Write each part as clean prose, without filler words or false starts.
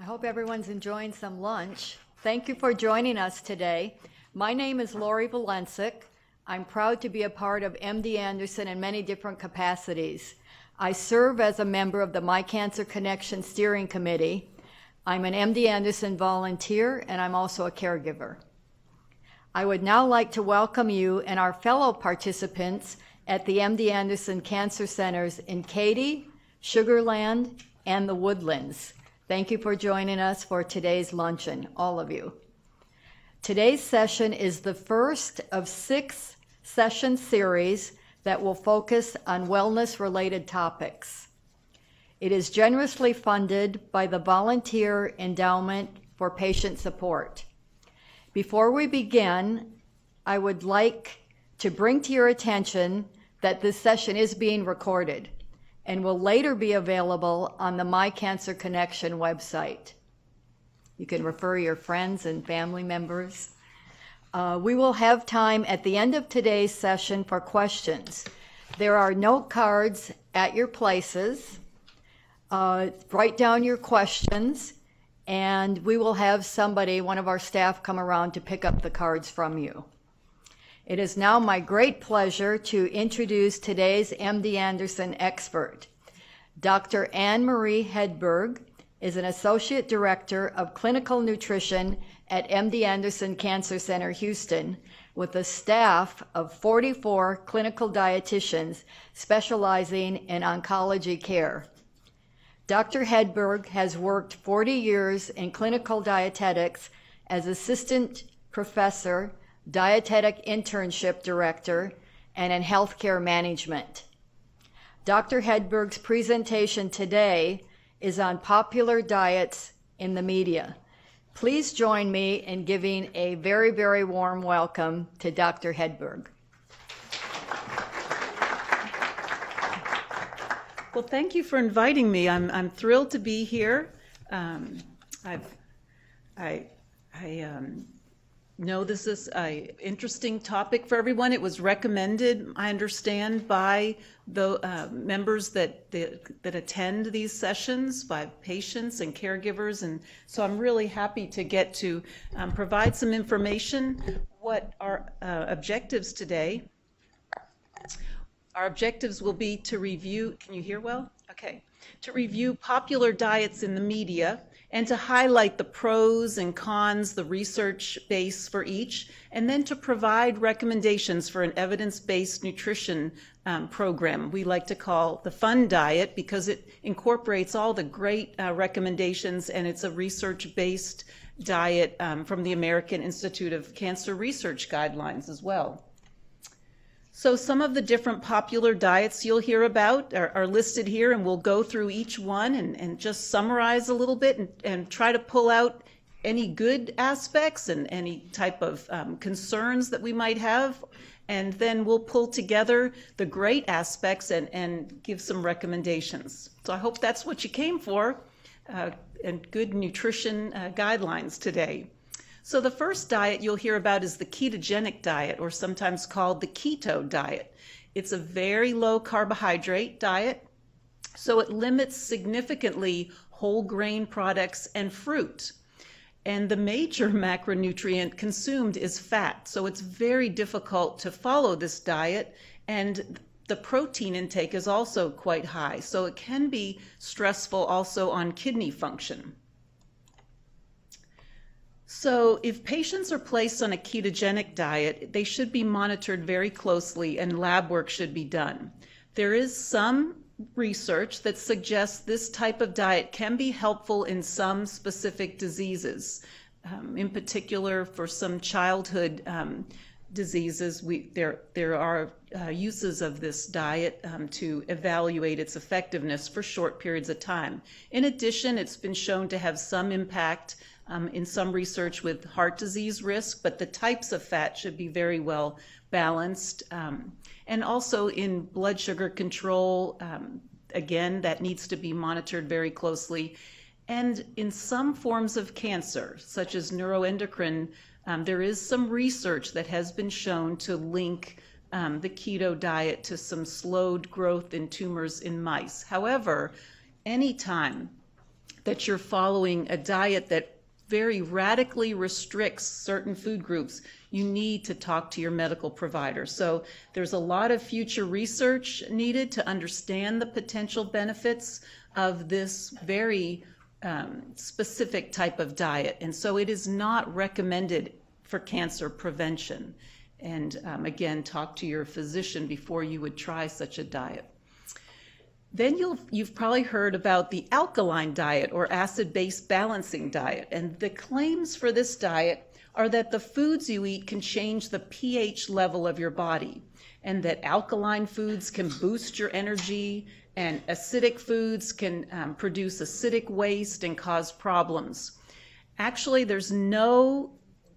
hope everyone's enjoying some lunch. Thank you for joining us today. My name is Lori Valensic. I'm proud to be a part of MD Anderson in many different capacities. I serve as a member of the My Cancer Connection Steering Committee. I'm an MD Anderson volunteer, and I'm also a caregiver. I would now like to welcome you and our fellow participants at the MD Anderson Cancer Centers in Katy, Sugar Land, and the Woodlands. Thank you for joining us for today's luncheon, all of you. Today's session is the first of 6 session series that will focus on wellness-related topics. It is generously funded by the Volunteer Endowment for Patient Support. Before we begin, I would like to bring to your attention that this session is being recorded and will later be available on the My Cancer Connection website. You can refer your friends and family members. We will have time at the end of today's session for questions. There are note cards at your places. Write down your questions, and we will have somebody, one of our staff, come around to pick up the cards from you. It is now my great pleasure to introduce today's MD Anderson expert. Dr. Anne Marie Hedberg is an Associate Director of Clinical Nutrition at MD Anderson Cancer Center, Houston, with a staff of 44 clinical dietitians specializing in oncology care. Dr. Hedberg has worked 40 years in clinical dietetics as Assistant Professor, Dietetic Internship Director, and in Healthcare Management. Dr. Hedberg's presentation today is on popular diets in the media. Please join me in giving a very, very warm welcome to Dr. Hedberg. Well, thank you for inviting me. I'm thrilled to be here. No, this is an interesting topic for everyone. It was recommended, I understand, by the members that attend these sessions, by patients and caregivers, and so I'm really happy to get to provide some information. What our objectives today? Our objectives will be to review, can you hear well? Okay. To review popular diets in the media, and to highlight the pros and cons, the research base for each, and then to provide recommendations for an evidence-based nutrition program we like to call the Fun Diet, because it incorporates all the great recommendations, and it's a research-based diet from the American Institute of Cancer Research guidelines as well. So some of the different popular diets you'll hear about are listed here, and we'll go through each one and just summarize a little bit and try to pull out any good aspects and any type of concerns that we might have. And then we'll pull together the great aspects and give some recommendations. So I hope that's what you came for, and good nutrition guidelines today. So the first diet you'll hear about is the ketogenic diet, or sometimes called the keto diet. It's a very low carbohydrate diet, so it limits significantly whole grain products and fruit. And the major macronutrient consumed is fat, so it's very difficult to follow this diet, and the protein intake is also quite high, so it can be stressful also on kidney function. So if patients are placed on a ketogenic diet, they should be monitored very closely and lab work should be done. There is some research that suggests this type of diet can be helpful in some specific diseases. In particular, for some childhood diseases, there are uses of this diet to evaluate its effectiveness for short periods of time. In addition, it's been shown to have some impact in some research with heart disease risk, but the types of fat should be very well balanced. And also in blood sugar control, again, that needs to be monitored very closely. And in some forms of cancer, such as neuroendocrine, there is some research that has been shown to link the keto diet to some slowed growth in tumors in mice. However, anytime that you're following a diet that very radically restricts certain food groups, you need to talk to your medical provider. So there's a lot of future research needed to understand the potential benefits of this very specific type of diet. And so it is not recommended for cancer prevention. And again, talk to your physician before you would try such a diet. Then you've probably heard about the alkaline diet or acid-base balancing diet. And the claims for this diet are that the foods you eat can change the pH level of your body, and that alkaline foods can boost your energy, and acidic foods can produce acidic waste and cause problems. Actually, there's no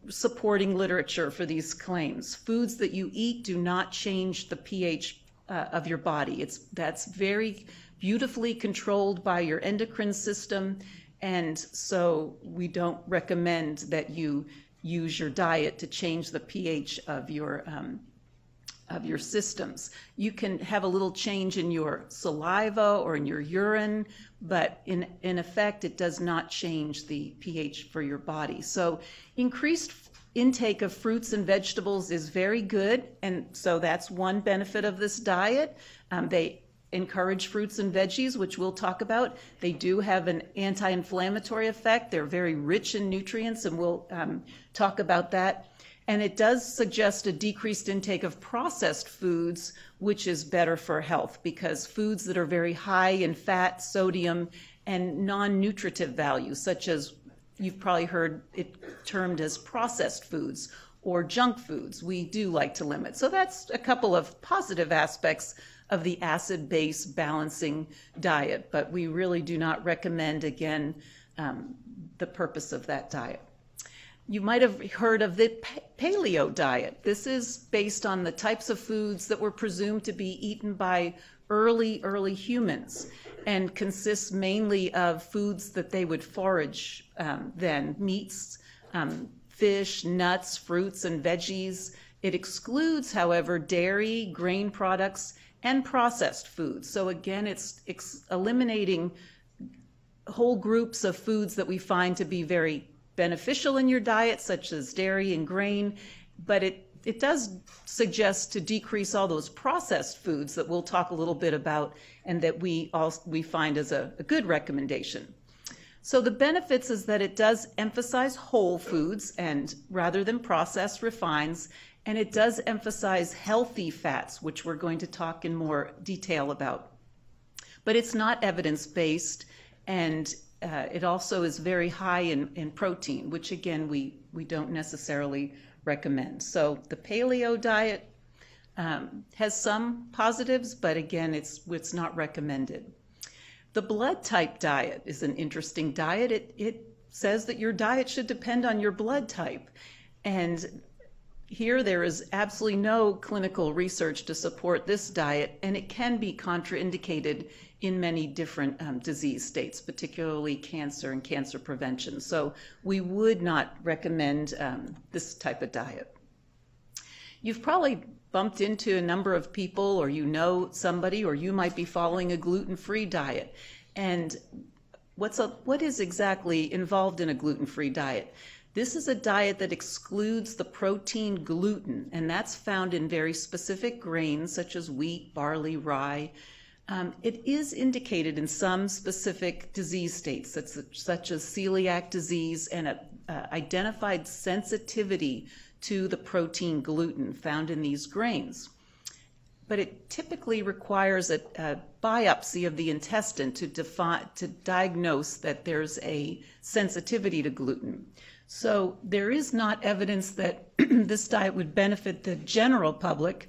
supporting literature for these claims. Foods that you eat do not change the pH of your body. That's very beautifully controlled by your endocrine system, and so we don't recommend that you use your diet to change the pH of your systems. You can have a little change in your saliva or in your urine, but in effect, it does not change the pH for your body. So increased intake of fruits and vegetables is very good, and so that's one benefit of this diet. They encourage fruits and veggies, which we'll talk about. They do have an anti-inflammatory effect. They're very rich in nutrients, and we'll talk about that. And it does suggest a decreased intake of processed foods, which is better for health, because foods that are very high in fat, sodium, and non-nutritive values, such as you've probably heard it termed as processed foods or junk foods, we do like to limit. So that's a couple of positive aspects of the acid-base balancing diet, but we really do not recommend, again, the purpose of that diet. You might have heard of the paleo diet. This is based on the types of foods that were presumed to be eaten by early humans, and consists mainly of foods that they would forage then, meats, fish, nuts, fruits, and veggies. It excludes, however, dairy, grain products, and processed foods. So again, it's eliminating whole groups of foods that we find to be very beneficial in your diet, such as dairy and grain, but it does suggest to decrease all those processed foods that we'll talk a little bit about, and that we find as a good recommendation. So the benefits is that it does emphasize whole foods and rather than processed refines, and it does emphasize healthy fats, which we're going to talk in more detail about. But it's not evidence-based, and it also is very high in protein, which again, we don't necessarily recommend. So the paleo diet has some positives, but again, it's not recommended. The blood type diet is an interesting diet. It says that your diet should depend on your blood type. And here there is absolutely no clinical research to support this diet, and it can be contraindicated in many different disease states, particularly cancer and cancer prevention. So we would not recommend this type of diet. You've probably bumped into a number of people, or you know somebody, or you might be following a gluten-free diet. And what is exactly involved in a gluten-free diet? This is a diet that excludes the protein gluten, and that's found in very specific grains such as wheat, barley, rye. It is indicated in some specific disease states, such as celiac disease, and an identified sensitivity to the protein gluten found in these grains. But it typically requires a biopsy of the intestine to diagnose that there's a sensitivity to gluten. So there is not evidence that this diet would benefit the general public,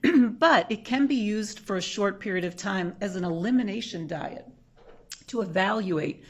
but it can be used for a short period of time as an elimination diet to evaluate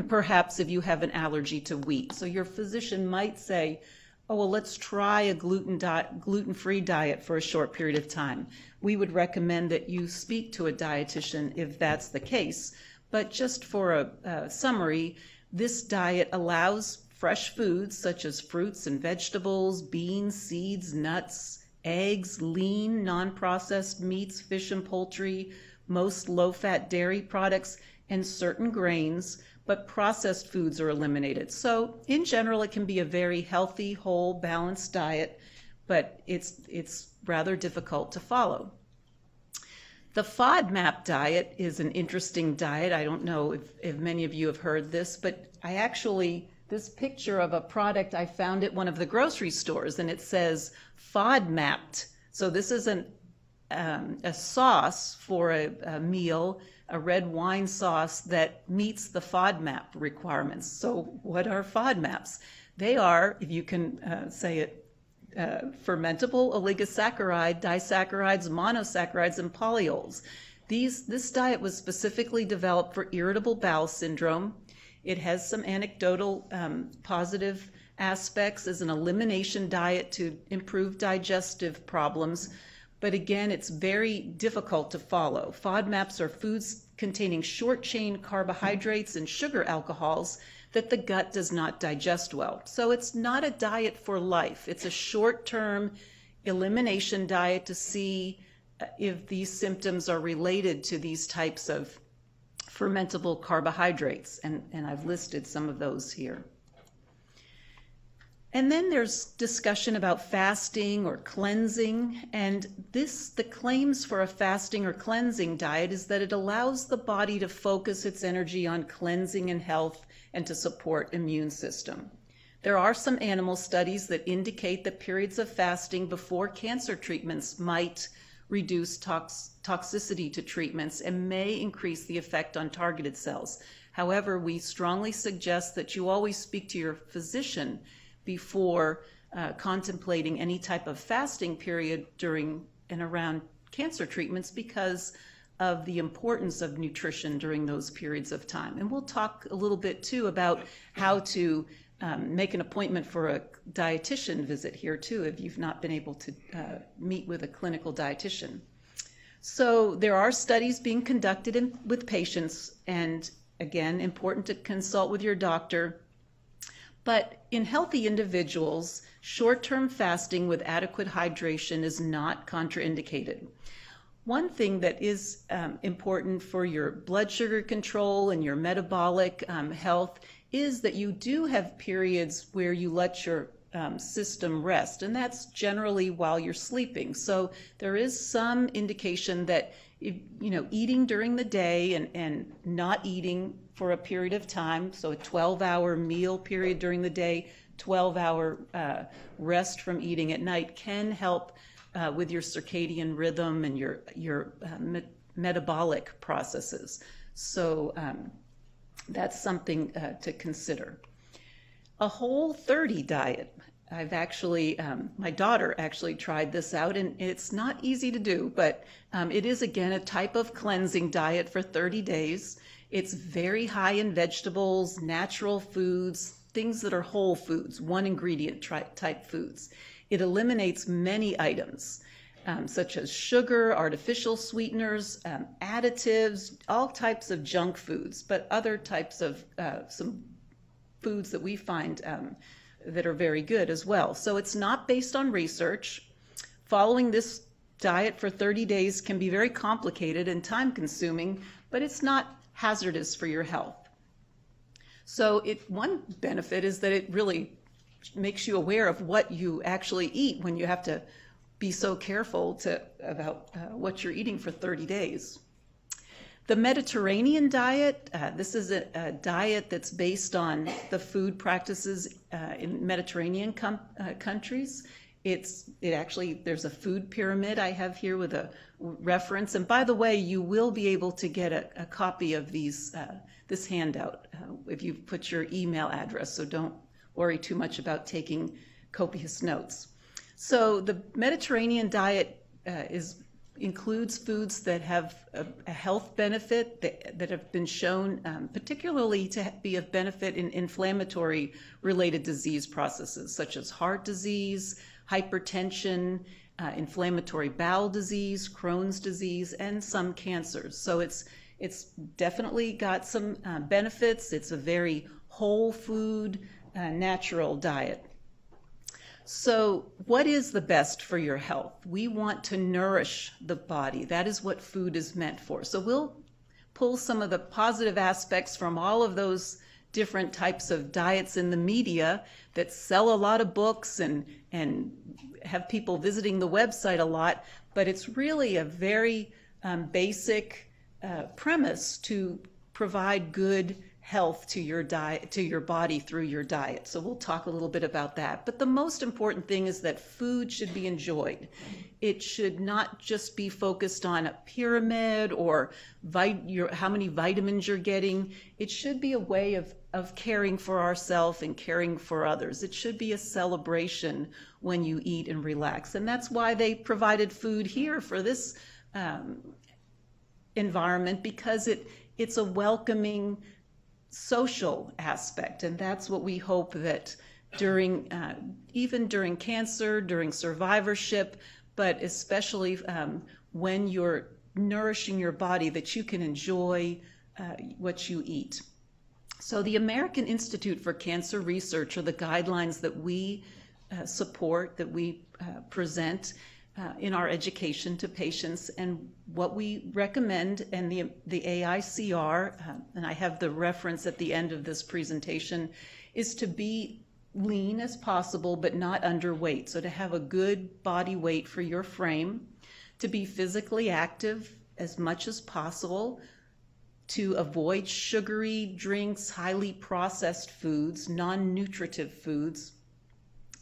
perhaps if you have an allergy to wheat. So your physician might say, oh, well, let's try a gluten-free diet for a short period of time. We would recommend that you speak to a dietitian if that's the case. But just for a summary, this diet allows fresh foods such as fruits and vegetables, beans, seeds, nuts, eggs, lean, non-processed meats, fish and poultry, most low-fat dairy products, and certain grains, but processed foods are eliminated. So in general, it can be a very healthy, whole, balanced diet, but it's rather difficult to follow. The FODMAP diet is an interesting diet. I don't know if many of you have heard this, but this picture of a product, I found at one of the grocery stores, and it says FODMAPed. So this is a sauce for a meal, a red wine sauce that meets the FODMAP requirements. So what are FODMAPs? They are, if you can say it, fermentable oligosaccharide, disaccharides, monosaccharides, and polyols. This diet was specifically developed for irritable bowel syndrome. It has some anecdotal positive aspects as an elimination diet to improve digestive problems. But again, it's very difficult to follow. FODMAPs are foods containing short-chain carbohydrates and sugar alcohols that the gut does not digest well. So it's not a diet for life. It's a short-term elimination diet to see if these symptoms are related to these types of fermentable carbohydrates. And I've listed some of those here. And then there's discussion about fasting or cleansing, and the claims for a fasting or cleansing diet is that it allows the body to focus its energy on cleansing and health and to support immune system. There are some animal studies that indicate that periods of fasting before cancer treatments might reduce toxicity to treatments and may increase the effect on targeted cells. However, we strongly suggest that you always speak to your physician before contemplating any type of fasting period during and around cancer treatments because of the importance of nutrition during those periods of time. And we'll talk a little bit too about how to make an appointment for a dietitian visit here too if you've not been able to meet with a clinical dietitian. So there are studies being conducted with patients, and again, important to consult with your doctor. But in healthy individuals, short-term fasting with adequate hydration is not contraindicated. One thing that is important for your blood sugar control and your metabolic health is that you do have periods where you let your system rest, and that's generally while you're sleeping. So there is some indication that eating during the day and not eating for a period of time, so a 12-hour meal period during the day, 12-hour rest from eating at night can help with your circadian rhythm and your metabolic processes. So that's something to consider. A Whole30 diet. I've actually, my daughter actually tried this out, and it's not easy to do, but it is again a type of cleansing diet for 30 days. It's very high in vegetables, natural foods, things that are whole foods, one ingredient type foods. It eliminates many items, such as sugar, artificial sweeteners, additives, all types of junk foods, but other types of some foods that we find that are very good as well. So it's not based on research. Following this diet for 30 days can be very complicated and time consuming, but it's not hazardous for your health. So one benefit is that it really makes you aware of what you actually eat when you have to be so careful about what you're eating for 30 days. The Mediterranean diet, this is a diet that's based on the food practices in Mediterranean countries. There's a food pyramid I have here with a reference. And by the way, you will be able to get a copy of this handout if you put your email address, so don't worry too much about taking copious notes. So the Mediterranean diet includes foods that have a health benefit that have been shown particularly to be of benefit in inflammatory related disease processes such as heart disease, hypertension, inflammatory bowel disease, Crohn's disease, and some cancers. So it's definitely got some benefits. It's a very whole food, natural diet. So what is the best for your health? We want to nourish the body. That is what food is meant for. So we'll pull some of the positive aspects from all of those different types of diets in the media that sell a lot of books and have people visiting the website a lot, but it's really a very basic premise to provide good health to your diet, to your body through your diet. So we'll talk a little bit about that. But the most important thing is that food should be enjoyed. It should not just be focused on a pyramid or how many vitamins you're getting. It should be a way of caring for ourselves and caring for others. It should be a celebration when you eat and relax. And that's why they provided food here for this environment, because it's a welcoming social aspect. And that's what we hope that during, even during cancer, during survivorship, but especially when you're nourishing your body, that you can enjoy what you eat. So the American Institute for Cancer Research are the guidelines that we support, that we present in our education to patients, and what we recommend, and the AICR, and I have the reference at the end of this presentation, is to be lean as possible but not underweight. So to have a good body weight for your frame, to be physically active as much as possible, to avoid sugary drinks, highly processed foods, non-nutritive foods,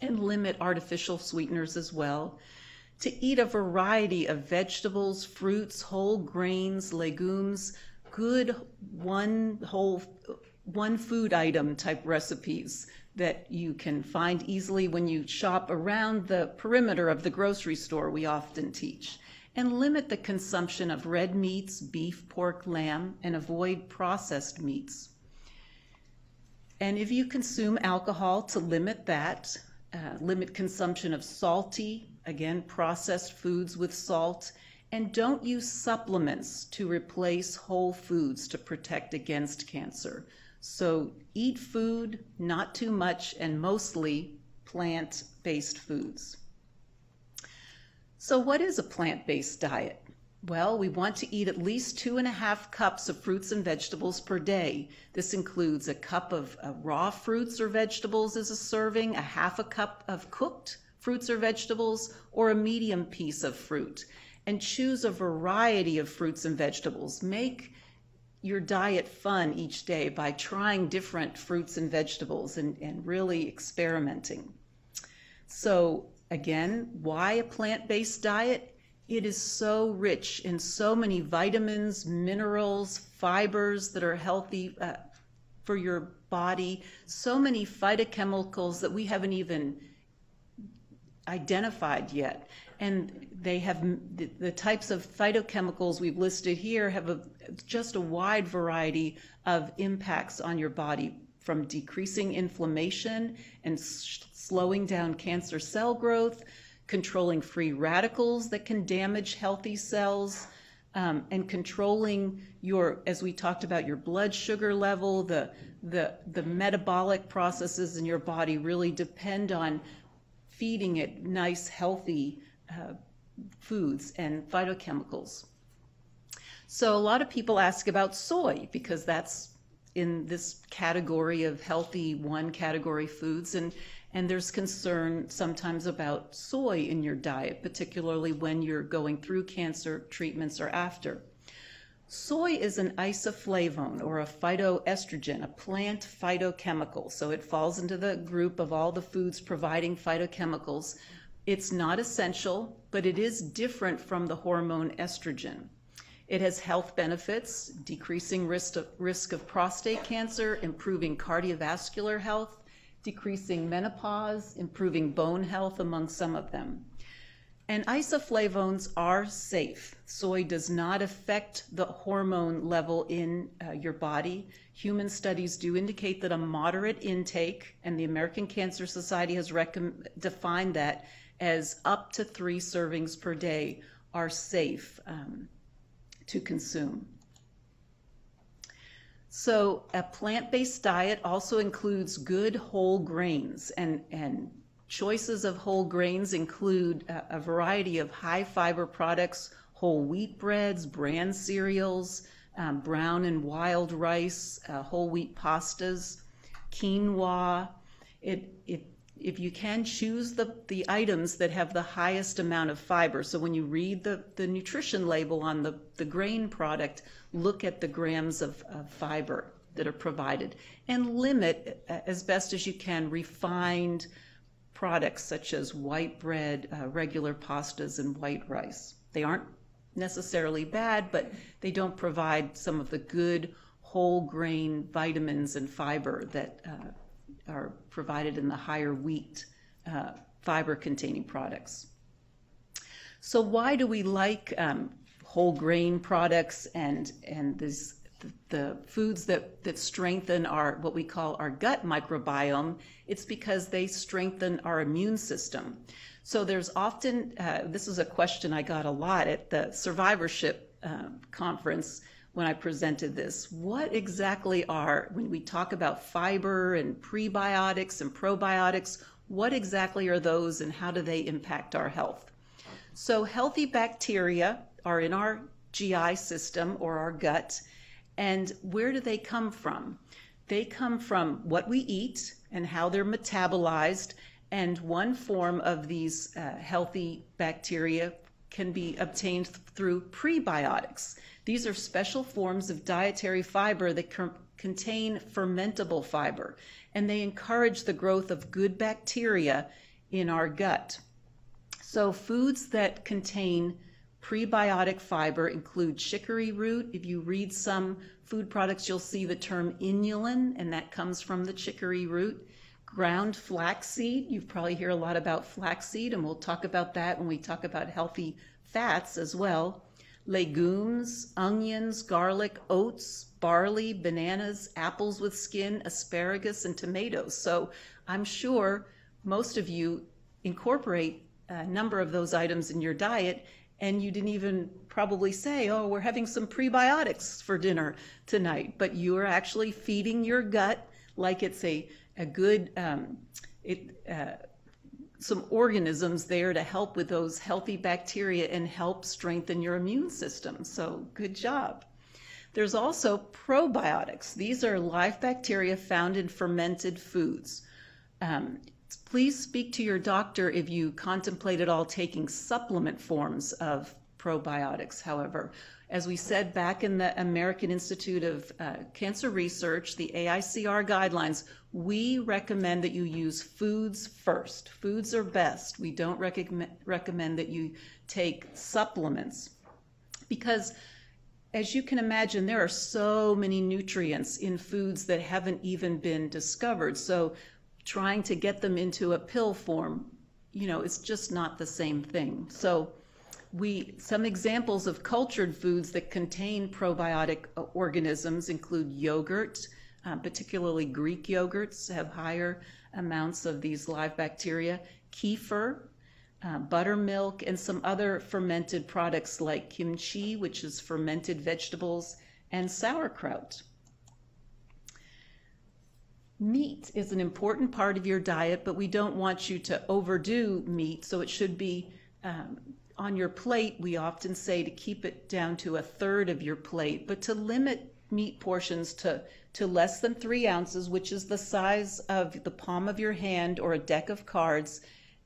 and limit artificial sweeteners as well. To eat a variety of vegetables, fruits, whole grains, legumes, good one food item type recipes that you can find easily when you shop around the perimeter of the grocery store, we often teach. And limit the consumption of red meats, beef, pork, lamb, and avoid processed meats. And if you consume alcohol, to limit that, limit consumption of salty, again, processed foods with salt, and don't use supplements to replace whole foods to protect against cancer. So eat food, not too much, and mostly plant-based foods. So what is a plant-based diet? Well, we want to eat at least 2.5 cups of fruits and vegetables per day. This includes a cup of raw fruits or vegetables as a serving, a 1/2 cup of cooked fruits or vegetables, or a medium piece of fruit. And choose a variety of fruits and vegetables. Make your diet fun each day by trying different fruits and vegetables and really experimenting. So again, why a plant-based diet? It is so rich in so many vitamins, minerals, fibers that are healthy for your body, so many phytochemicals that we haven't even identified yet. And they have the types of phytochemicals we've listed here have just a wide variety of impacts on your body, from decreasing inflammation and slowing down cancer cell growth, controlling free radicals that can damage healthy cells, and controlling your, as we talked about, your blood sugar level. The metabolic processes in your body really depend on feeding it nice, healthy foods and phytochemicals. So a lot of people ask about soy, because that's in this category of healthy one category foods, and there's concern sometimes about soy in your diet, particularly when you're going through cancer treatments or after. Soy is an isoflavone, or a phytoestrogen, a plant phytochemical. So it falls into the group of all the foods providing phytochemicals. It's not essential, but it is different from the hormone estrogen. It has health benefits, decreasing risk of prostate cancer, improving cardiovascular health, decreasing menopause, improving bone health, among some of them. And isoflavones are safe. Soy does not affect the hormone level in your body. Human studies do indicate that a moderate intake, and the American Cancer Society has defined that as up to 3 servings per day, are safe to consume. So a plant-based diet also includes good whole grains, and choices of whole grains include a variety of high fiber products, whole wheat breads, bran cereals, brown and wild rice, whole wheat pastas, quinoa. If you can, choose the items that have the highest amount of fiber. So when you read the nutrition label on the grain product, look at the grams of fiber that are provided, and limit as best as you can refined products such as white bread, regular pastas, and white rice. They aren't necessarily bad, but they don't provide some of the good whole grain vitamins and fiber that are provided in the higher wheat fiber containing products. So why do we like whole grain products and the foods that strengthen what we call our gut microbiome? It's because they strengthen our immune system. So there's often, this is a question I got a lot at the survivorship conference when I presented this. What exactly when we talk about fiber and prebiotics and probiotics, what exactly are those and how do they impact our health? So healthy bacteria are in our GI system or our gut, and where do they come from? They come from what we eat and how they're metabolized, and one form of these healthy bacteria can be obtained through prebiotics. These are special forms of dietary fiber that contain fermentable fiber, and they encourage the growth of good bacteria in our gut. So foods that contain prebiotic fiber include chicory root. If you read some food products, you'll see the term inulin, and that comes from the chicory root. Ground flaxseed, you probably hear a lot about flaxseed, and we'll talk about that when we talk about healthy fats as well. Legumes, onions, garlic, oats, barley, bananas, apples with skin, asparagus, and tomatoes. So I'm sure most of you incorporate a number of those items in your diet, and you didn't even probably say, oh, we're having some prebiotics for dinner tonight, but you are actually feeding your gut like it's a good, some organisms there to help with those healthy bacteria and help strengthen your immune system. So good job. There's also probiotics. These are live bacteria found in fermented foods. Please speak to your doctor if you contemplate at all taking supplement forms of probiotics. However, as we said back in the American Institute of Cancer Research, the AICR guidelines, we recommend that you use foods first. Foods are best. We don't recommend that you take supplements because, as you can imagine, there are so many nutrients in foods that haven't even been discovered. So trying to get them into a pill form, it's just not the same thing. So some examples of cultured foods that contain probiotic organisms include yogurt, particularly Greek yogurts have higher amounts of these live bacteria, kefir, buttermilk, and some other fermented products like kimchi, which is fermented vegetables, and sauerkraut. Meat is an important part of your diet, but we don't want you to overdo meat, so it should be on your plate. We often say to keep it down to 1/3 of your plate, but to limit meat portions to less than 3 ounces, which is the size of the palm of your hand or a deck of cards.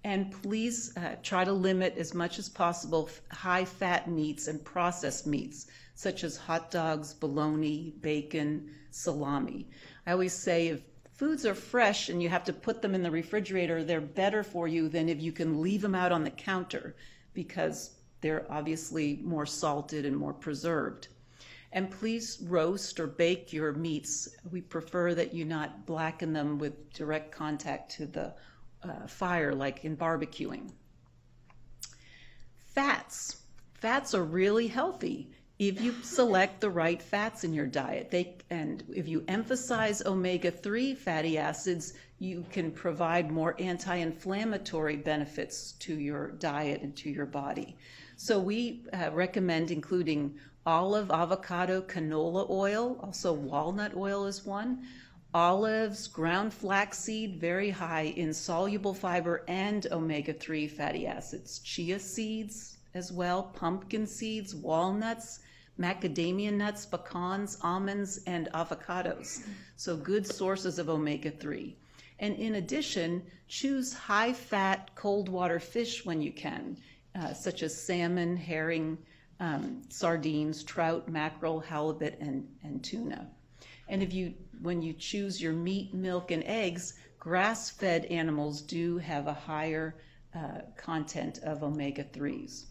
And please try to limit as much as possible high-fat meats and processed meats, such as hot dogs, bologna, bacon, salami. I always say if foods are fresh and you have to put them in the refrigerator, they're better for you than if you can leave them out on the counter, because they're obviously more salted and more preserved. And please roast or bake your meats. We prefer that you not blacken them with direct contact to the fire, like in barbecuing. Fats. Fats are really healthy if you select the right fats in your diet. And if you emphasize omega-3 fatty acids, you can provide more anti-inflammatory benefits to your diet and to your body. So we recommend including olive, avocado, canola oil, also walnut oil is one, olives, ground flaxseed, very high in soluble fiber and omega-3 fatty acids, chia seeds as well, pumpkin seeds, walnuts, macadamia nuts, pecans, almonds, and avocados. So good sources of omega-3. And in addition, choose high-fat cold water fish when you can, such as salmon, herring, sardines, trout, mackerel, halibut, and tuna. And when you choose your meat, milk, and eggs, grass-fed animals do have a higher content of omega-3s.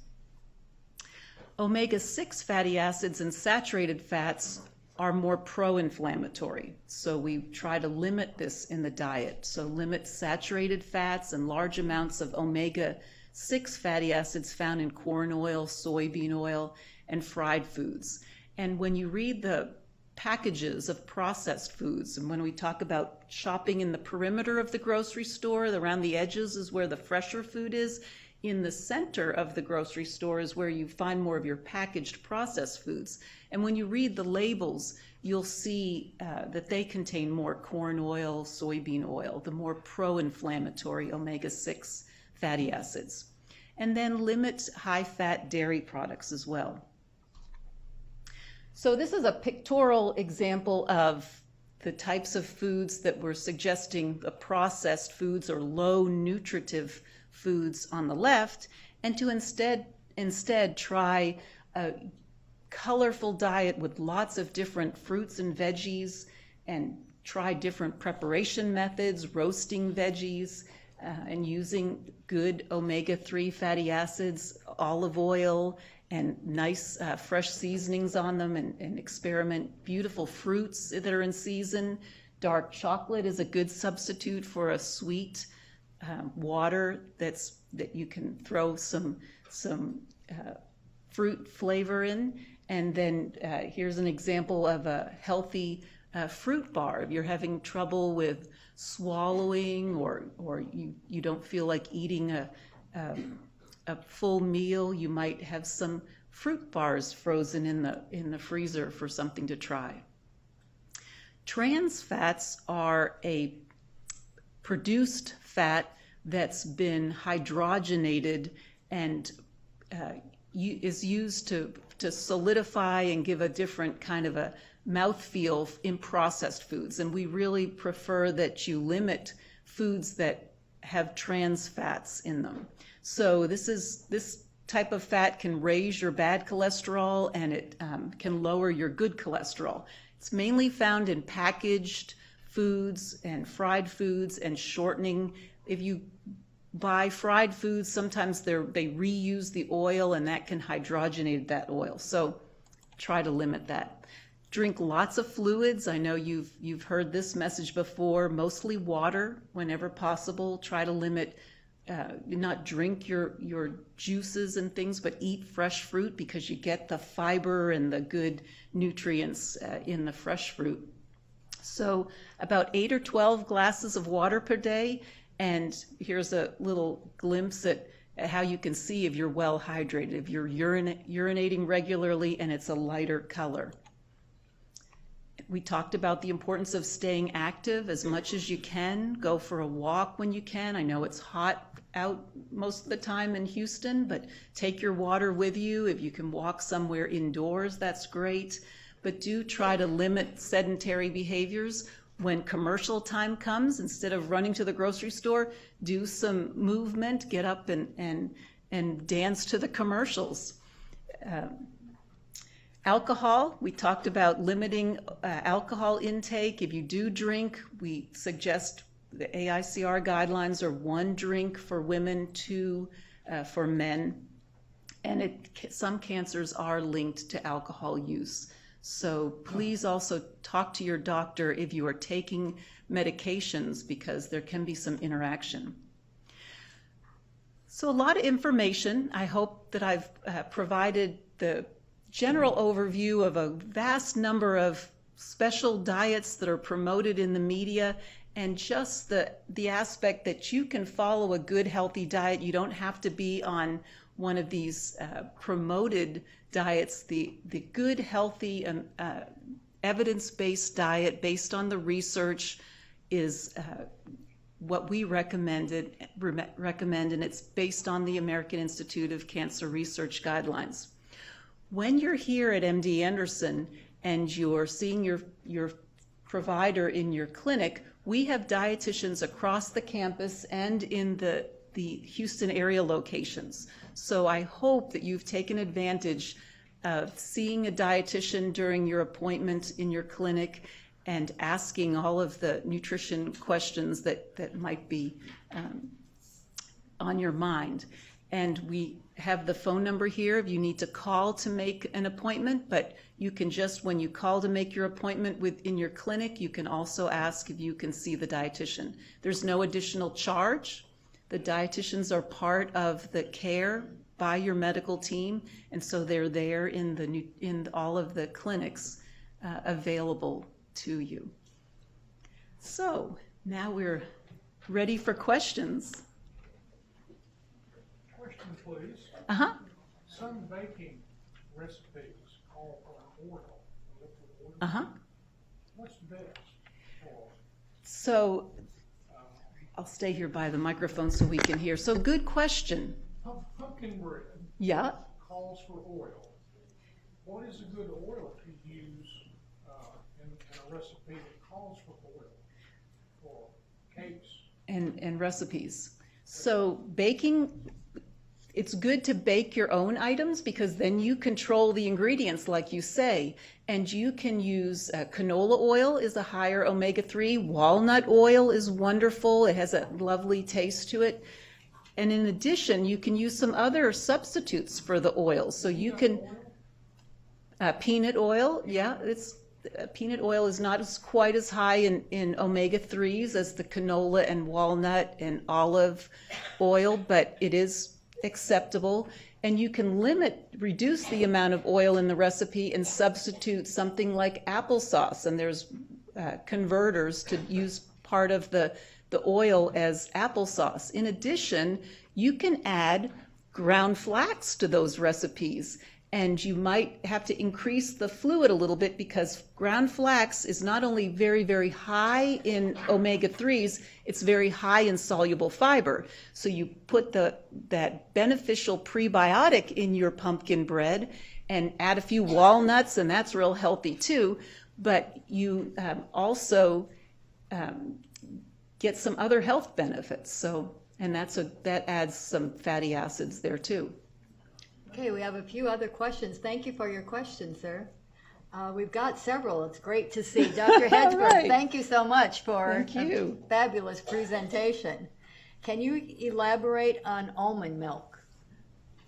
Omega-6 fatty acids and saturated fats are more pro-inflammatory. So we try to limit this in the diet. So limit saturated fats and large amounts of omega-6 fatty acids found in corn oil, soybean oil, and fried foods. And when you read the packages of processed foods, and when we talk about shopping in the perimeter of the grocery store, around the edges is where the fresher food is. In the center of the grocery store is where you find more of your packaged processed foods. And when you read the labels, you'll see that they contain more corn oil, soybean oil, the more pro-inflammatory omega-6 fatty acids. And then limit high-fat dairy products as well. So this is a pictorial example of the types of foods that we're suggesting, the processed foods or low nutritive foods on the left, and to instead try a colorful diet with lots of different fruits and veggies, and try different preparation methods, roasting veggies, and using good omega-3 fatty acids, olive oil, and nice fresh seasonings on them, and experiment beautiful fruits that are in season. Dark chocolate is a good substitute for a sweet water that you can throw some fruit flavor in. And then here's an example of a healthy fruit bar. If you're having trouble with swallowing, or you don't feel like eating a full meal, you might have some fruit bars frozen in the freezer for something to try. Trans fats are a produced fat that's been hydrogenated and is used to solidify and give a different kind of a mouthfeel in processed foods. And we really prefer that you limit foods that have trans fats in them. So this type of fat can raise your bad cholesterol, and it can lower your good cholesterol. It's mainly found in packaged foods and fried foods and shortening. If you buy fried foods, sometimes they reuse the oil, and that can hydrogenate that oil. So try to limit that. Drink lots of fluids. I know you've heard this message before. Mostly water whenever possible. Try to limit, not drink your juices and things, but eat fresh fruit, because you get the fiber and the good nutrients in the fresh fruit. So about 8 or 12 glasses of water per day. And here's a little glimpse at how you can see if you're well hydrated, if you're urinating regularly and it's a lighter color. We talked about the importance of staying active as much as you can. Go for a walk when you can. I know it's hot out most of the time in Houston, but take your water with you. If you can walk somewhere indoors, that's great. But do try to limit sedentary behaviors. When commercial time comes, instead of running to the grocery store, do some movement, get up and dance to the commercials. Alcohol, we talked about limiting alcohol intake. If you do drink, we suggest the AICR guidelines are 1 drink for women, 2 for men. And some cancers are linked to alcohol use. So please also talk to your doctor if you are taking medications, because there can be some interaction. So a lot of information. I hope that I've provided the general overview of a vast number of special diets that are promoted in the media, and just the aspect that you can follow a good, healthy diet. You don't have to be on one of these promoted diets. The good, healthy, evidence-based diet based on the research is what we recommend, and it's based on the American Institute of Cancer Research guidelines. when you're here at MD Anderson and you're seeing your provider in your clinic, we have dietitians across the campus and in the Houston area locations. So I hope that you've taken advantage of seeing a dietitian during your appointment in your clinic and asking all of the nutrition questions that might be on your mind. And we have the phone number here if you need to call to make an appointment, but you can just, when you call to make your appointment in your clinic, you can also ask if you can see the dietitian. There's no additional charge. The dietitians are part of the care by your medical team, and so they're there in all of the clinics available to you. So now we're ready for questions. Question, please. Some baking recipes call for an oil, liquid oil. What's best for? So I'll stay here by the microphone so we can hear. So good question. Pumpkin bread. Yeah. Calls for oil. What is a good oil to use in a recipe that calls for oil for cakes? And recipes. So baking, it's good to bake your own items because then you control the ingredients like you say. And you can use canola oil is a higher omega-3. Walnut oil is wonderful. It has a lovely taste to it. And in addition, you can use some other substitutes for the oil. So you can, peanut oil, yeah, peanut oil is not quite as high in omega-3s as the canola and walnut and olive oil, but it is acceptable. And you can reduce the amount of oil in the recipe and substitute something like applesauce. And there's converters to use part of the oil as applesauce. In addition, you can add ground flax to those recipes, and you might have to increase the fluid a little bit because ground flax is not only very, very high in omega-3s, it's very high in soluble fiber. So you put that beneficial prebiotic in your pumpkin bread and add a few walnuts, and that's real healthy too, but you also get some other health benefits. So, and that adds some fatty acids there too. Okay, we have a few other questions. Thank you for your questions, sir. We've got several. It's great to see. Dr. Hedgeberg, Right. Thank you so much for Thank you. a fabulous presentation. Can you elaborate on almond milk?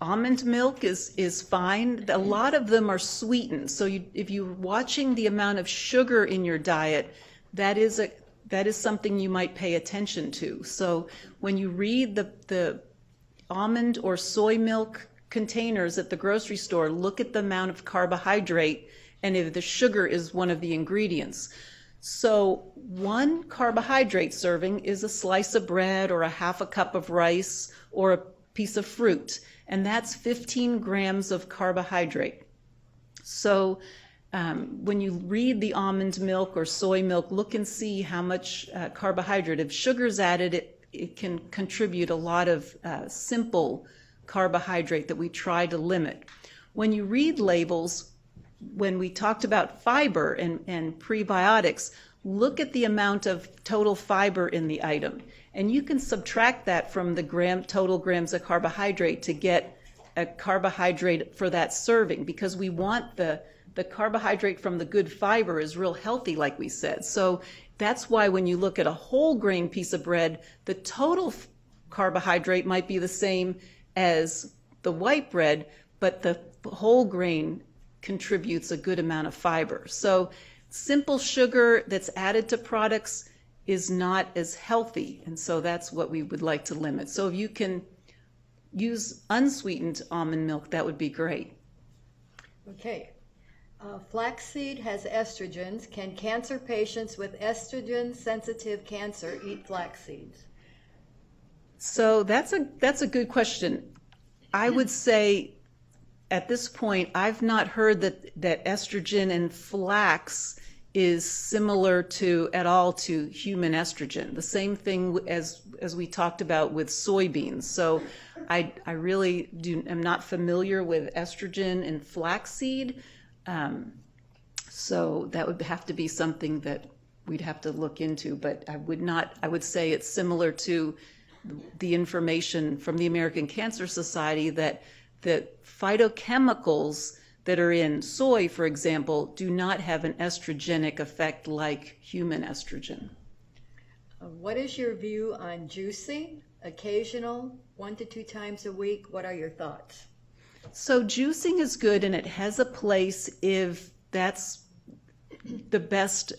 Almond milk is fine. A lot of them are sweetened. So if you're watching the amount of sugar in your diet, that is something you might pay attention to. So when you read the almond or soy milk containers at the grocery store, look at the amount of carbohydrate and if the sugar is one of the ingredients. So one carbohydrate serving is a slice of bread or a half a cup of rice or a piece of fruit, and that's 15 grams of carbohydrate. So when you read the almond milk or soy milk, look and see how much carbohydrate. If sugar's added, it can contribute a lot of simple carbohydrate that we try to limit. When you read labels, when we talked about fiber and prebiotics, look at the amount of total fiber in the item. And you can subtract that from the total grams of carbohydrate to get a carbohydrate for that serving, because we want the carbohydrate from the good fiber is real healthy, like we said. So that's why when you look at a whole grain piece of bread, the total carbohydrate might be the same as the white bread, but the whole grain contributes a good amount of fiber. So simple sugar that's added to products is not as healthy, and so that's what we would like to limit. So if you can use unsweetened almond milk, that would be great. Okay. Flaxseed has estrogens. Can cancer patients with estrogen-sensitive cancer eat flax seeds? So that's a good question. I would say at this point, I've not heard that estrogen and flax is similar at all to human estrogen. The same thing as we talked about with soybeans. So I really am not familiar with estrogen in flaxseed. So that would have to be something that we'd have to look into, but I would say it's similar to the information from the American Cancer Society that phytochemicals that are in soy, for example, do not have an estrogenic effect like human estrogen. What is your view on juicing? Occasional, 1 to 2 times a week? What are your thoughts? So juicing is good, and it has a place if that's the best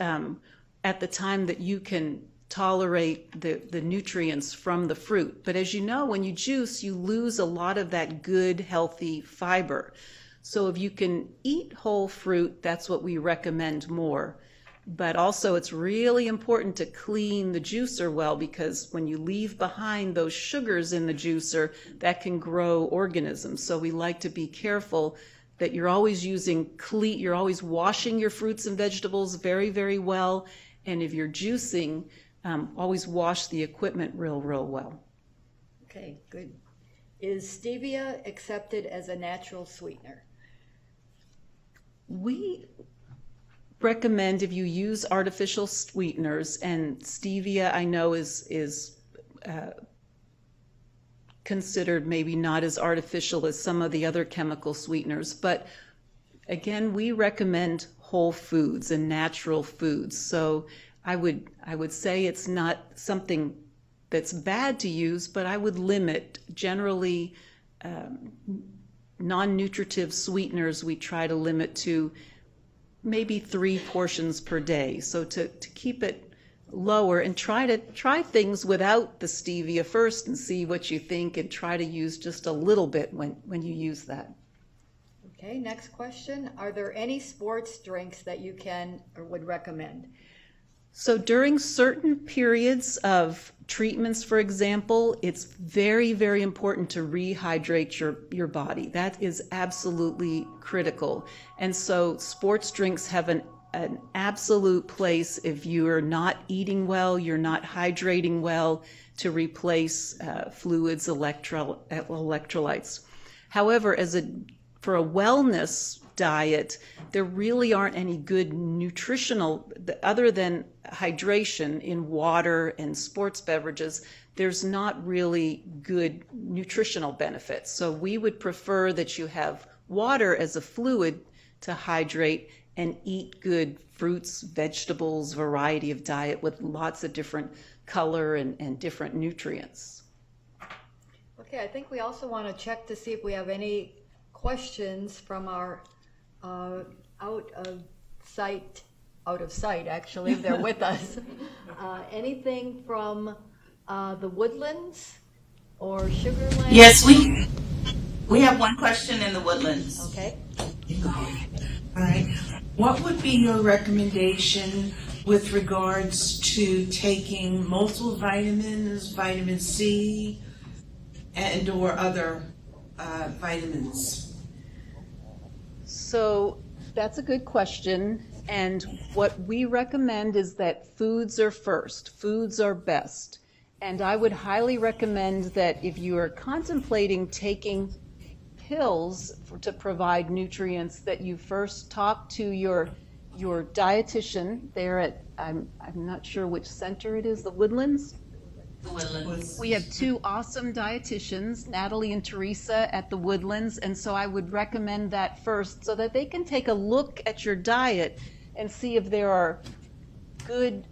at the time that you can tolerate the nutrients from the fruit. But as you know, when you juice, you lose a lot of that good, healthy fiber. So if you can eat whole fruit, that's what we recommend more. But also it's really important to clean the juicer well, because when you leave behind those sugars in the juicer, that can grow organisms. So we like to be careful that you're always you're always washing your fruits and vegetables very, very well. And if you're juicing, always wash the equipment real, real well. Okay, good. Is stevia accepted as a natural sweetener? We recommend if you use artificial sweeteners, and stevia I know is considered maybe not as artificial as some of the other chemical sweeteners, but again, we recommend whole foods and natural foods. So I would say it's not something that's bad to use, but I would limit generally non-nutritive sweeteners. We try to limit to maybe 3 portions per day. So to keep it lower, and try things without the stevia first and see what you think, and try to use just a little bit when you use that. Okay, next question. Are there any sports drinks that you can or would recommend? So during certain periods of treatments, for example, it's very, very important to rehydrate your body. That is absolutely critical. And so sports drinks have an absolute place if you are not eating well, you're not hydrating well, to replace fluids, electrolytes. However, for a wellness diet, there really aren't any good nutritional, other than hydration in water and sports beverages, there's not really good nutritional benefits. So we would prefer that you have water as a fluid to hydrate, and eat good fruits, vegetables, variety of diet with lots of different color and different nutrients. Okay, I think we also want to check to see if we have any questions from our out of sight actually, if they're with us. Anything from the Woodlands or Sugarland? Yes, we have one question in the Woodlands. Okay. All right. What would be your recommendation with regards to taking multiple vitamins, vitamin C, and or other vitamins? So that's a good question. And what we recommend is that foods are first. Foods are best. And I would highly recommend that if you are contemplating taking pills to provide nutrients, that you first talk to your dietitian there at, I'm not sure which center it is, the Woodlands? The Woodlands. We have 2 awesome dietitians, Natalie and Teresa, at the Woodlands, and so I would recommend that first so that they can take a look at your diet and see if there are good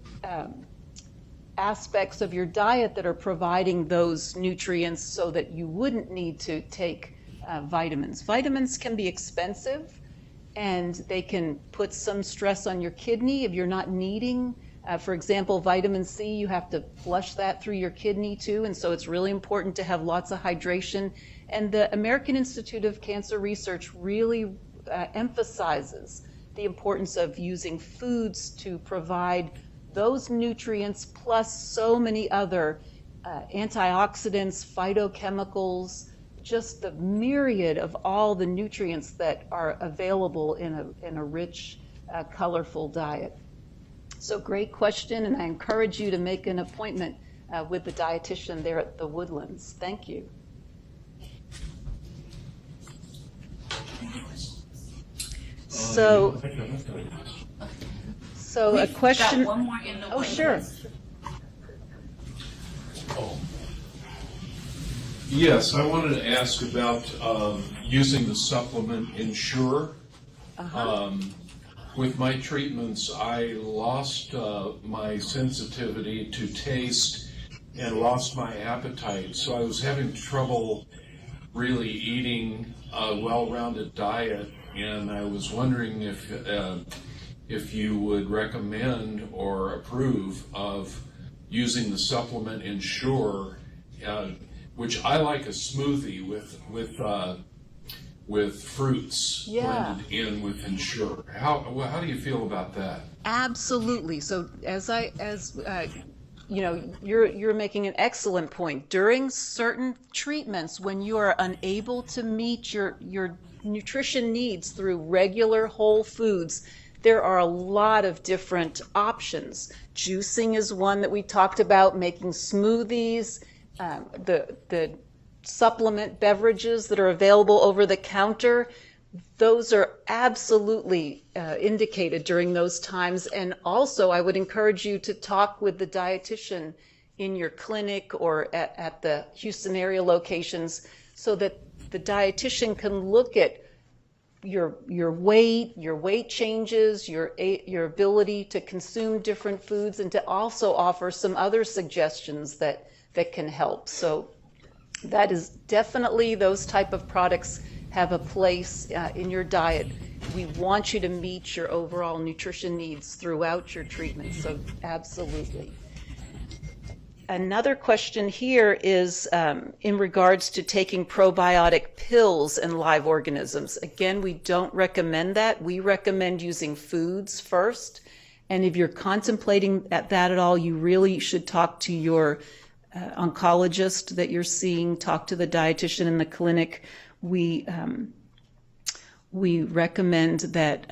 aspects of your diet that are providing those nutrients so that you wouldn't need to take vitamins. Vitamins can be expensive, and they can put some stress on your kidney if you're not needing. For example, vitamin C, you have to flush that through your kidney too, and so it's really important to have lots of hydration. And the American Institute of Cancer Research really emphasizes the importance of using foods to provide those nutrients, plus so many other antioxidants, phytochemicals, just the myriad of all the nutrients that are available in a rich, colorful diet. So great question, and I encourage you to make an appointment with the dietitian there at the Woodlands. Thank you. So, a question. Got one more in the Oh, waiting sure. list. Yes, I wanted to ask about using the supplement Ensure. With my treatments, I lost my sensitivity to taste and lost my appetite. So I was having trouble really eating a well-rounded diet, and I was wondering if you would recommend or approve of using the supplement Ensure, which I like a smoothie with fruits blended in with Ensure. How do you feel about that? Absolutely. So you're making an excellent point. During certain treatments, when you are unable to meet your nutrition needs through regular whole foods, there are a lot of different options. Juicing is one that we talked about, making smoothies, the supplement beverages that are available over the counter. Those are absolutely indicated during those times. And also, I would encourage you to talk with the dietitian in your clinic or at the Houston area locations so that the dietitian can look at your weight changes, your ability to consume different foods, and to also offer some other suggestions that can help. So that is definitely, those type of products have a place in your diet. We want you to meet your overall nutrition needs throughout your treatment, so absolutely. Another question here is in regards to taking probiotic pills and live organisms. Again, we don't recommend that. We recommend using foods first. And if you're contemplating that at all, you really should talk to your oncologist that you're seeing, talk to the dietitian in the clinic. We recommend that,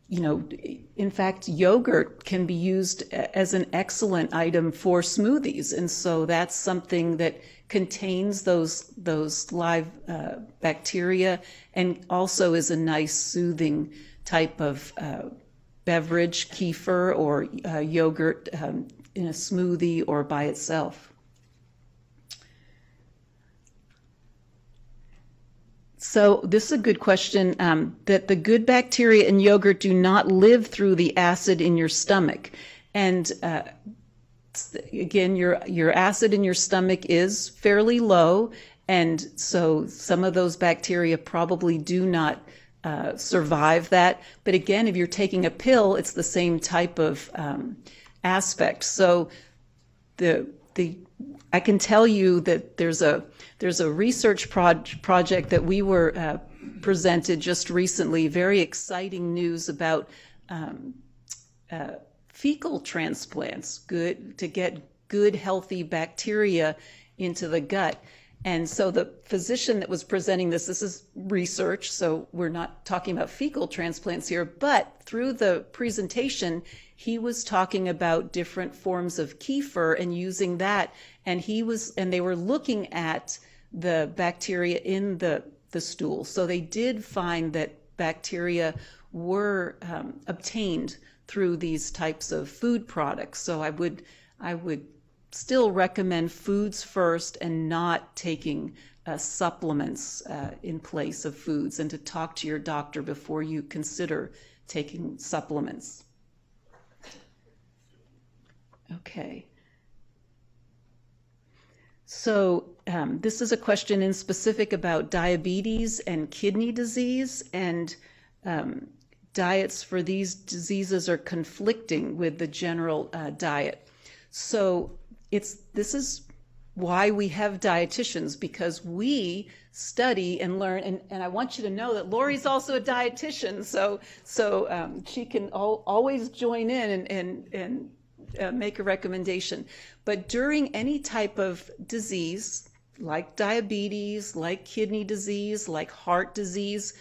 in fact, yogurt can be used as an excellent item for smoothies. And so that's something that contains those live bacteria and also is a nice soothing type of beverage, kefir or yogurt in a smoothie or by itself. So this is a good question, that the good bacteria in yogurt do not live through the acid in your stomach. And again, your acid in your stomach is fairly low, and so some of those bacteria probably do not survive that. But again, if you're taking a pill, it's the same type of aspect. So I can tell you that there's a research project that we were presented just recently, very exciting news about fecal transplants, to get good healthy bacteria into the gut. And so the physician that was presenting this is research, so we're not talking about fecal transplants here, but through the presentation, he was talking about different forms of kefir and using that, and they were looking at the bacteria in the stool. So they did find that bacteria were obtained through these types of food products. So I would still recommend foods first and not taking supplements in place of foods, and to talk to your doctor before you consider taking supplements. Okay. So this is a question in specific about diabetes and kidney disease, and diets for these diseases are conflicting with the general diet. So this is why we have dietitians, because we study and learn, and I want you to know that Lori's also a dietitian, so she can always join in and make a recommendation. But during any type of disease, like diabetes, like kidney disease, like heart disease,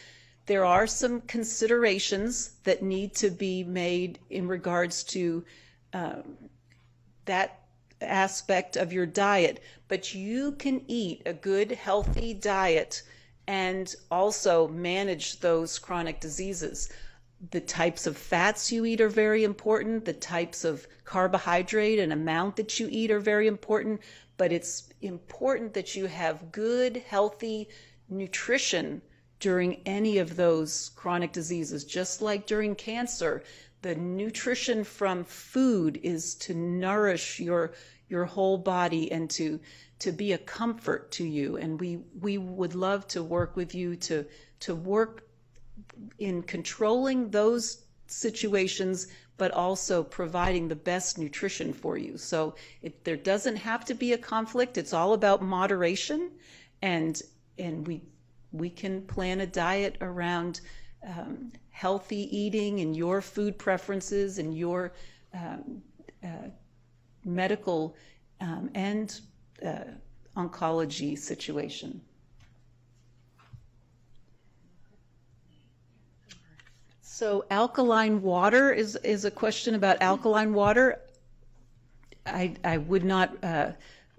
there are some considerations that need to be made in regards to that aspect of your diet. But you can eat a good, healthy diet and also manage those chronic diseases. The types of fats you eat are very important. The types of carbohydrate and amount that you eat are very important. But it's important that you have good, healthy nutrition during any of those chronic diseases. Just like during cancer, the nutrition from food is to nourish your whole body and to be a comfort to you. And we would love to work with you to work in controlling those situations, but also providing the best nutrition for you. So there doesn't have to be a conflict. It's all about moderation, and we can plan a diet around healthy eating and your food preferences and your medical and oncology situation. So alkaline water is a question about alkaline water. I would not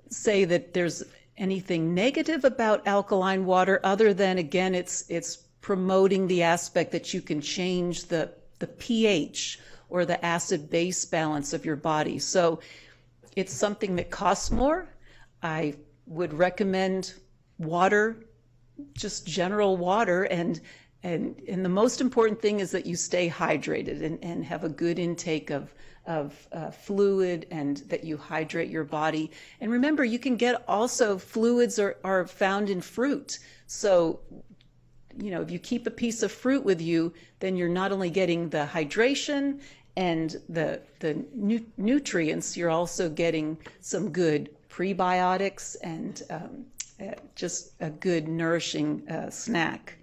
say that there's anything negative about alkaline water other than, again, it's promoting the aspect that you can change the pH or the acid-base balance of your body. So it's something that costs more. I would recommend water, just general water, and the most important thing is that you stay hydrated and have a good intake of fluid, and that you hydrate your body. And remember, you can get also fluids are found in fruit. So, if you keep a piece of fruit with you, then you're not only getting the hydration and the nutrients, you're also getting some good prebiotics and just a good nourishing snack.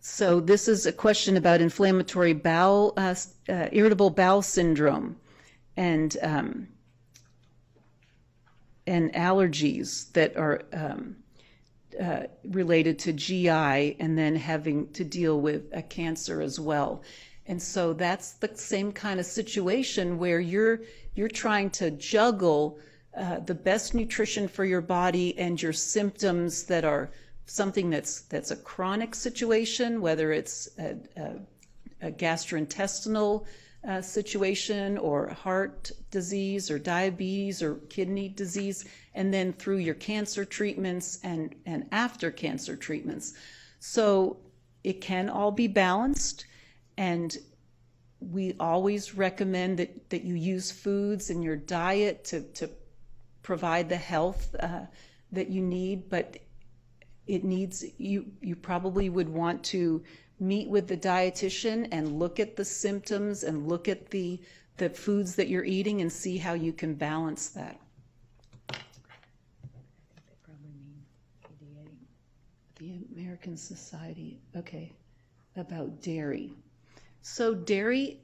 So this is a question about inflammatory bowel, irritable bowel syndrome, and allergies that are related to GI, and then having to deal with a cancer as well. And so that's the same kind of situation where you're trying to juggle the best nutrition for your body and your symptoms that are something that's a chronic situation, whether it's a gastrointestinal situation or heart disease or diabetes or kidney disease, and then through your cancer treatments and after cancer treatments. So it can all be balanced, and we always recommend that you use foods in your diet to provide the health that you need, but it needs, you probably would want to meet with the dietitian and look at the symptoms and look at the foods that you're eating and see how you can balance that. They probably mean the American Society, okay, about dairy. So dairy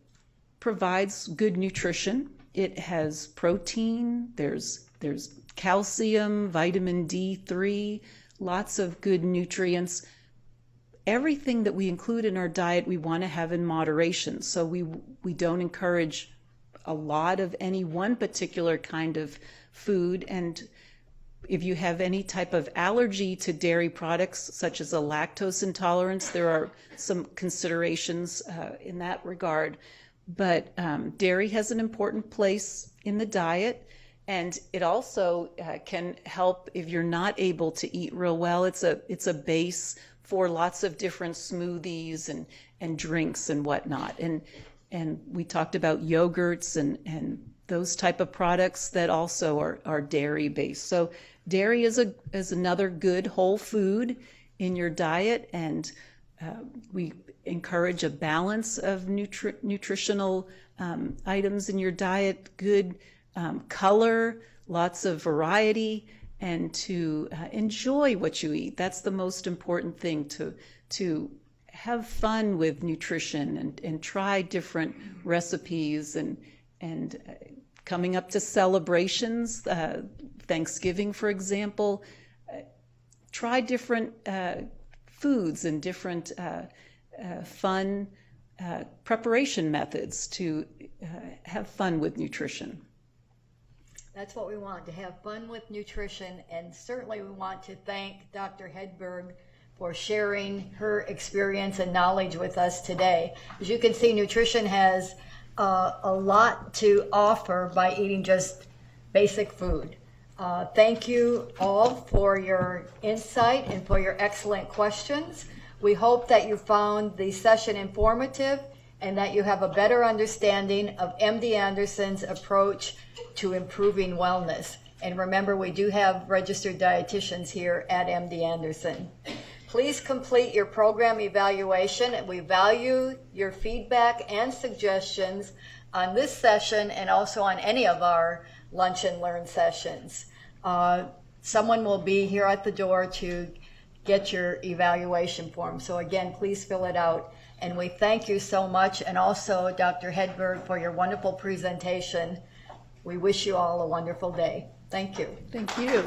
provides good nutrition. It has protein, there's calcium, vitamin D3, lots of good nutrients. Everything that we include in our diet, we want to have in moderation. So we don't encourage a lot of any one particular kind of food. And if you have any type of allergy to dairy products, such as a lactose intolerance, there are some considerations in that regard. But dairy has an important place in the diet. And it also can help if you're not able to eat real well. It's a base for lots of different smoothies and drinks and whatnot. And we talked about yogurts and those type of products that also are dairy based. So dairy is another good whole food in your diet, and we encourage a balance of nutritional items in your diet, good color, lots of variety, and to enjoy what you eat. That's the most important thing, to have fun with nutrition and try different recipes and coming up to celebrations, Thanksgiving, for example, try different foods and different fun preparation methods to have fun with nutrition. That's what we want, to have fun with nutrition, and certainly we want to thank Dr. Hedberg for sharing her experience and knowledge with us today. As you can see, nutrition has a lot to offer by eating just basic food. Thank you all for your insight and for your excellent questions. We hope that you found the session informative and that you have a better understanding of MD Anderson's approach to improving wellness. And remember, we do have registered dietitians here at MD Anderson. Please complete your program evaluation. We value your feedback and suggestions on this session and also on any of our Lunch and Learn sessions. Someone will be here at the door to get your evaluation form. So again, please fill it out. And we thank you so much, and also Dr. Hedberg, for your wonderful presentation. We wish you all a wonderful day. Thank you. Thank you.